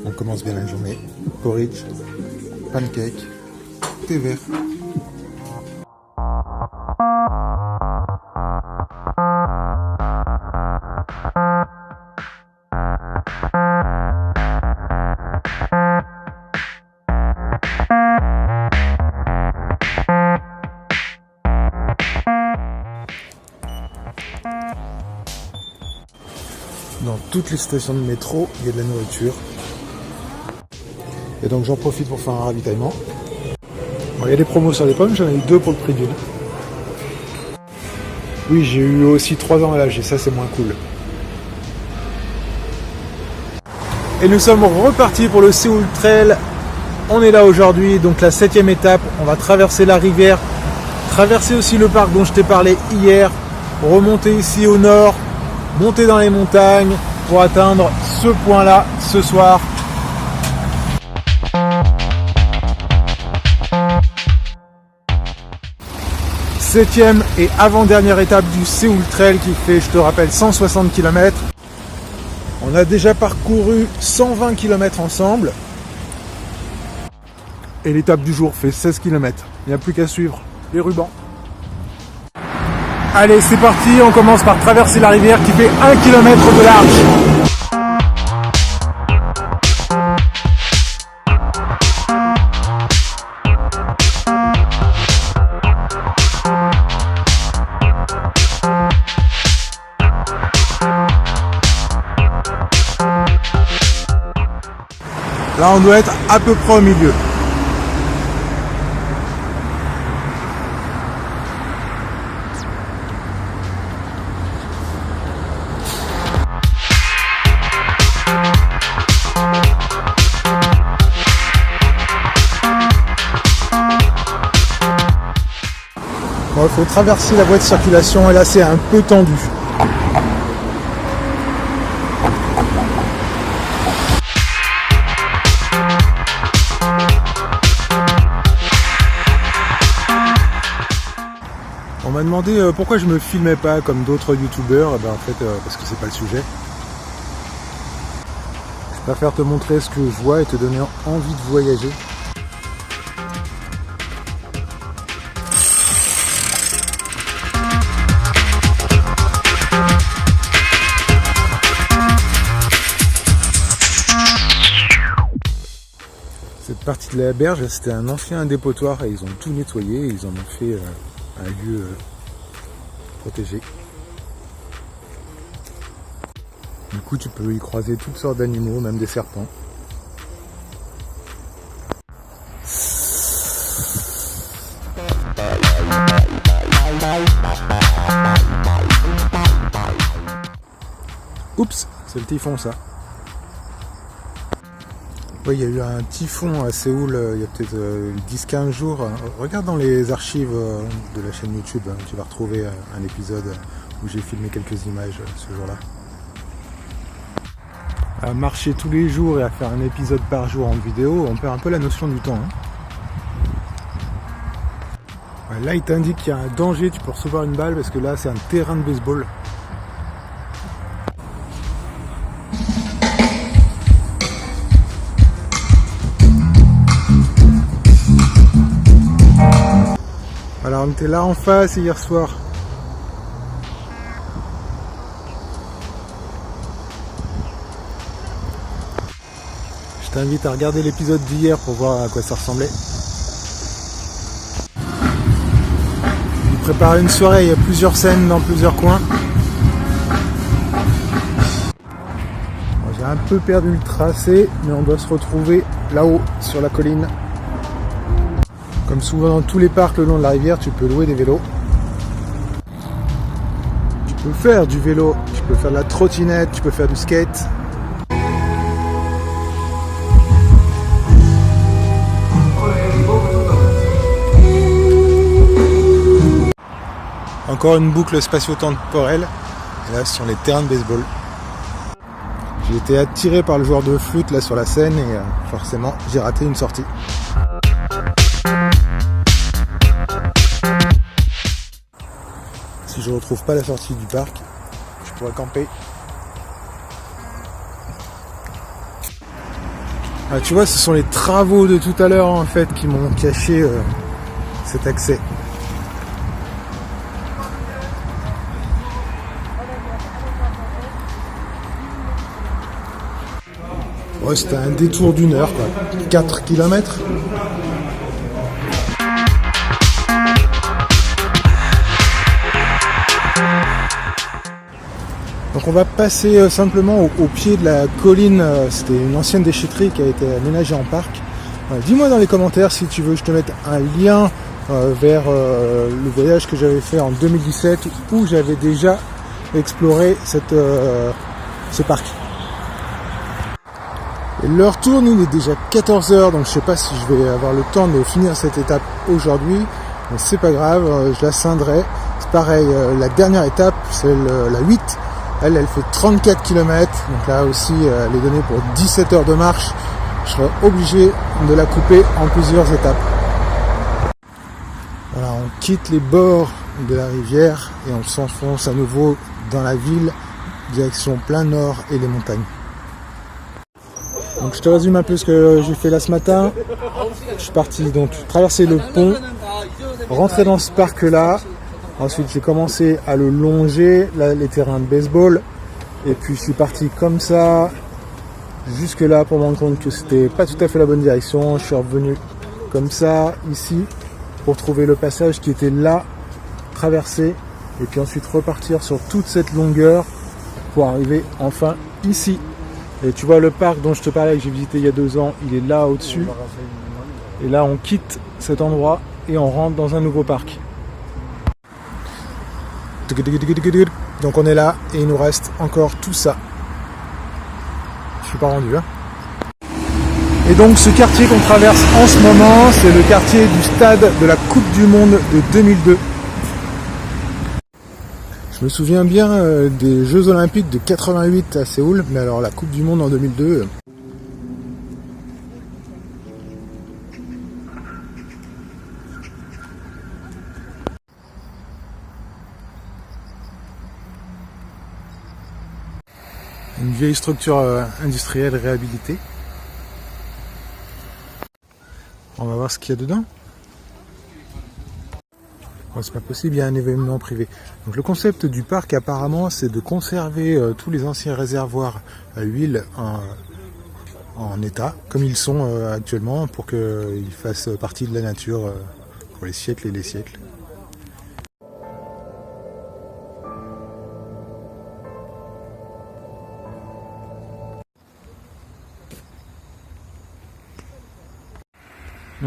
On commence bien la journée. Porridge, pancake, thé vert. Dans toutes les stations de métro, il y a de la nourriture. Et donc j'en profite pour faire un ravitaillement. Bon, il y a des promos sur les pommes, j'en ai eu 2 pour le prix d'une. Oui, j'ai eu aussi 3 ans à l'âge, et ça c'est moins cool. Et nous sommes repartis pour le Séoul Trail. On est là aujourd'hui, donc la 7e étape. On va traverser la rivière, traverser aussi le parc dont je t'ai parlé hier, remonter ici au nord, monter dans les montagnes pour atteindre ce point-là ce soir. Septième et avant-dernière étape du Séoul Trail qui fait, je te rappelle, 160 km. On a déjà parcouru 120 km ensemble. Et l'étape du jour fait 16 km. Il n'y a plus qu'à suivre les rubans. Allez, c'est parti, on commence par traverser la rivière qui fait 1 km de large. Là, on doit être à peu près au milieu. Bon, il faut traverser la voie de circulation et là, c'est un peu tendu. On m'a demandé pourquoi je me filmais pas comme d'autres youtubeurs. En fait, parce que c'est pas le sujet. Je préfère te montrer ce que je vois et te donner envie de voyager. Cette partie de la berge, c'était un ancien dépotoir et ils ont tout nettoyé et ils en ont fait un lieu protégé. Du coup, tu peux y croiser toutes sortes d'animaux, même des serpents. Oups, c'est le typhon ça. Oui, il y a eu un typhon à Séoul il y a peut-être 10-15 jours. Regarde dans les archives de la chaîne YouTube, tu vas retrouver un épisode où j'ai filmé quelques images ce jour-là. À marcher tous les jours et à faire un épisode par jour en vidéo, on perd un peu la notion du temps. Là, il t'indique qu'il y a un danger, tu peux recevoir une balle parce que là, c'est un terrain de baseball. Alors on était là en face hier soir. Je t'invite à regarder l'épisode d'hier pour voir à quoi ça ressemblait. Il prépare une soirée, il y a plusieurs scènes dans plusieurs coins. J'ai un peu perdu le tracé, mais on doit se retrouver là-haut sur la colline. Comme souvent dans tous les parcs le long de la rivière, tu peux louer des vélos. Tu peux faire du vélo, tu peux faire de la trottinette, tu peux faire du skate. Encore une boucle spatio-temporelle. Et là, ce sont les terrains de baseball. J'ai été attiré par le joueur de flûte là sur la scène et forcément, j'ai raté une sortie. Si je retrouve pas la sortie du parc, je pourrais camper. Ah, tu vois, ce sont les travaux de tout à l'heure en fait qui m'ont caché cet accès. Ouais, c'était un détour d'1 heure, quoi. 4 km. Donc on va passer simplement au pied de la colline. C'était une ancienne déchetterie qui a été aménagée en parc. Dis-moi dans les commentaires si tu veux que je te mette un lien vers le voyage que j'avais fait en 2017 où j'avais déjà exploré ce parc. Et l'heure tourne, il est déjà 14h, donc je sais pas si je vais avoir le temps de finir cette étape aujourd'hui, mais c'est pas grave, je la scindrai. C'est pareil, la dernière étape, c'est la 8, elle fait 34 km, donc là aussi elle est donnée pour 17 heures de marche. Je serai obligé de la couper en plusieurs étapes. Voilà, on quitte les bords de la rivière et on s'enfonce à nouveau dans la ville, direction plein nord et les montagnes. Donc je te résume un peu ce que j'ai fait là ce matin. Je suis parti donc traverser le pont, rentrer dans ce parc là. Ensuite j'ai commencé à le longer, là, les terrains de baseball. Et puis je suis parti comme ça jusque là pour me rendre compte que c'était pas tout à fait la bonne direction. Je suis revenu comme ça ici pour trouver le passage qui était là, traverser. Et puis ensuite repartir sur toute cette longueur pour arriver enfin ici. Et tu vois le parc dont je te parlais que j'ai visité il y a 2 ans, il est là au-dessus. Et là on quitte cet endroit et on rentre dans un nouveau parc. Donc on est là et il nous reste encore tout ça. Je suis pas rendu hein. Et donc ce quartier qu'on traverse en ce moment, c'est le quartier du stade de la Coupe du Monde de 2002. Je me souviens bien des Jeux Olympiques de 88 à Séoul, mais alors la Coupe du Monde en 2002... Une vieille structure industrielle réhabilitée. On va voir ce qu'il y a dedans. Oh, c'est pas possible, il y a un événement privé. Donc le concept du parc apparemment c'est de conserver tous les anciens réservoirs à huile en état, comme ils sont actuellement, pour qu'ils fassent partie de la nature pour les siècles et les siècles.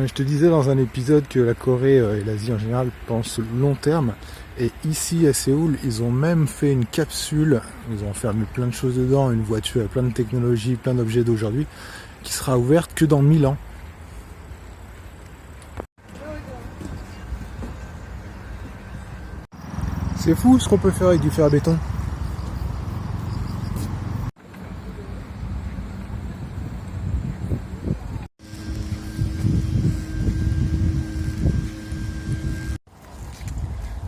Je te disais dans un épisode que la Corée et l'Asie en général pensent long terme. Et ici à Séoul, ils ont même fait une capsule, ils ont fermé plein de choses dedans, une voiture, plein de technologies, plein d'objets d'aujourd'hui, qui sera ouverte que dans 1000 ans. C'est fou ce qu'on peut faire avec du fer à béton.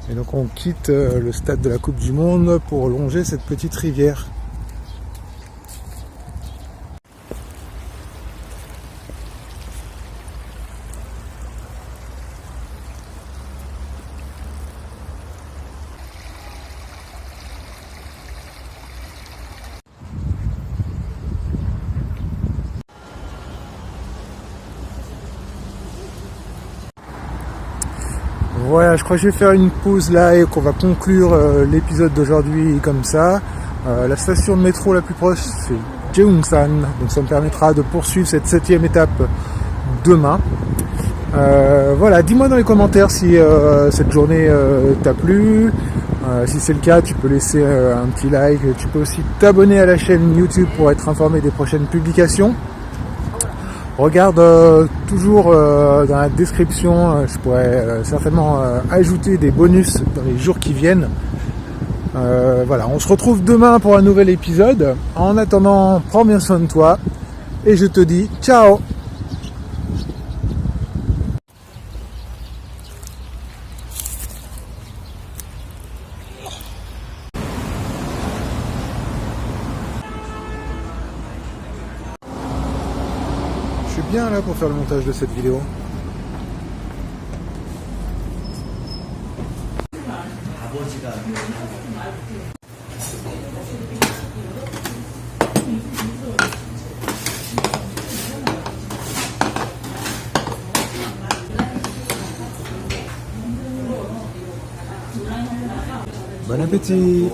Et donc on quitte le stade de la Coupe du Monde pour longer cette petite rivière. Voilà, je crois que je vais faire une pause là et qu'on va conclure l'épisode d'aujourd'hui comme ça. La station de métro la plus proche c'est Jeongsan, donc ça me permettra de poursuivre cette 7e étape demain. Voilà, dis-moi dans les commentaires si cette journée t'a plu. Si c'est le cas, tu peux laisser un petit like. Tu peux aussi t'abonner à la chaîne YouTube pour être informé des prochaines publications. Regarde toujours dans la description, je pourrais certainement ajouter des bonus dans les jours qui viennent. Voilà, on se retrouve demain pour un nouvel épisode. En attendant, prends bien soin de toi et je te dis ciao! bien là pour faire le montage de cette vidéo. Bon appétit!